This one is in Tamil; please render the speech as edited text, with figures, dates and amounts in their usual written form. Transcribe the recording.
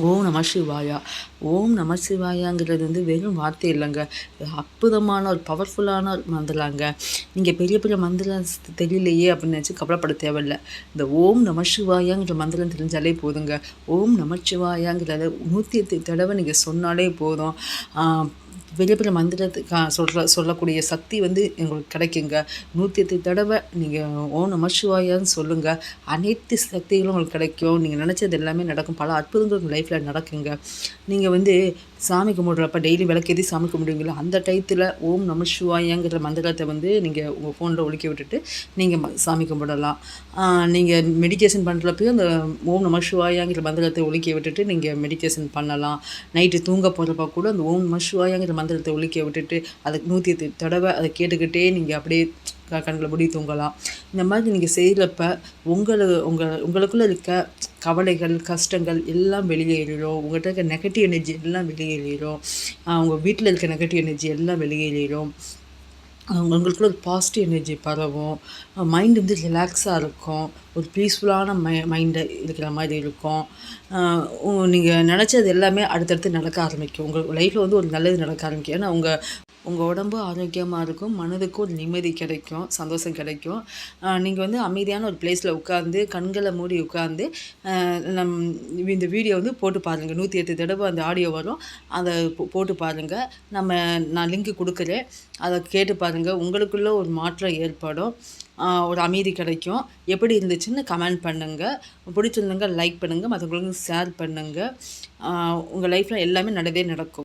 ஓம் நம சிவாயா. ஓம் நம சிவாயாங்கிறது வெறும் வார்த்தை இல்லைங்க. அற்புதமான ஒரு பவர்ஃபுல்லான ஒரு மந்திரங்க. நீங்கள் பெரிய பெரிய மந்திரம் தெரியலையே அப்படின்னு நினச்சி கவலைப்பட தேவையில்லை. இந்த ஓம் நம சிவாயாங்கிற மந்திரம் தெரிஞ்சாலே போதுங்க. ஓம் நம சிவாயாங்கிறத 108 தடவை நீங்கள் சொன்னாலே போதும். பெரிய பெரிய மந்திரத்துக்கு சொல்லக்கூடிய சக்தி உங்களுக்கு கிடைக்குங்க. 108 தடவை நீங்கள் ஓம் நம சிவாயான்னு சொல்லுங்கள். அனைத்து சக்திகளும் உங்களுக்கு கிடைக்கும். நீங்கள் நினச்சது எல்லாமே நடக்கும். பல அற்புதங்கள் உங்கள் லைஃப்பில் நடக்குங்க. நீங்கள் சாமி கும்பிட்றப்ப டெய்லி விளக்கேற்றி சாமி கும்பிடுவீங்களா, அந்த டயத்தில் ஓம் நம சிவாயாங்கிற மந்திரத்தை நீங்கள் உங்கள் ஃபோனில் ஒலிக்க விட்டுட்டு நீங்கள் சாமி கும்பிடலாம். நீங்கள் மெடிடேஷன் பண்ணுறப்பையும் அந்த ஓம் நம சிவாயாங்கிற மந்திரத்தை ஒலிக்க விட்டுட்டு நீங்கள் மெடிடேஷன் பண்ணலாம். நைட்டு தூங்க போகிறப்ப கூட அந்த ஓம் நம சிவாயாங்கிற மந்திரத்தை ஒலிக்க விட்டுட்டு அதுக்கு 108 தடவை அதை கேட்டுக்கிட்டே நீங்கள் அப்படியே கண்களை மூடி தூங்கலாம். இந்த மாதிரி நீங்கள் செய்கிறப்ப உங்களுக்குள்ளே இருக்க கவலைகள், கஷ்டங்கள் எல்லாம் வெளியேறிடும். உங்கள்கிட்ட இருக்க நெகட்டிவ் எனர்ஜி எல்லாம் வெளியேறிடும். உங்கள் வீட்டில் இருக்க நெகட்டிவ் எனர்ஜி எல்லாம் வெளியேறிடும். உங்களுக்குள்ள ஒரு பாசிட்டிவ் எனர்ஜி பரவும். மைண்டு ரிலாக்ஸாக இருக்கும். ஒரு பீஸ்ஃபுல்லான மைண்டை இருக்கிற மாதிரி இருக்கும். நீங்கள் நினச்சது எல்லாமே அடுத்தடுத்து நடக்க ஆரம்பிக்கும். உங்கள் லைஃப்பில் ஒரு நல்லது நடக்க ஆரம்பிக்கும். ஏன்னா உங்கள் உடம்பு ஆரோக்கியமாக இருக்கும். மனதுக்கு ஒரு நிம்மதி கிடைக்கும், சந்தோஷம் கிடைக்கும். நீங்கள் அமைதியான ஒரு பிளேஸில் உட்காந்து கண்களை மூடி உட்காந்து இந்த வீடியோ போட்டு பாருங்கள். 108 தடவை அந்த ஆடியோ வரும். அதை போட்டு பாருங்கள். நான் லிங்க் கொடுக்குறேன். அதை கேட்டு பாருங்கள். உங்களுக்குள்ள ஒரு மாற்றம் ஏற்படும். ஒரு அமைதி கிடைக்கும். எப்படி இருந்துச்சுன்னு கமெண்ட் பண்ணுங்கள். பிடிச்சிருந்தவங்க லைக் பண்ணுங்கள். மற்றவங்களுக்கு ஷேர் பண்ணுங்கள். உங்கள் லைஃப்பில் எல்லாமே நடக்கும்.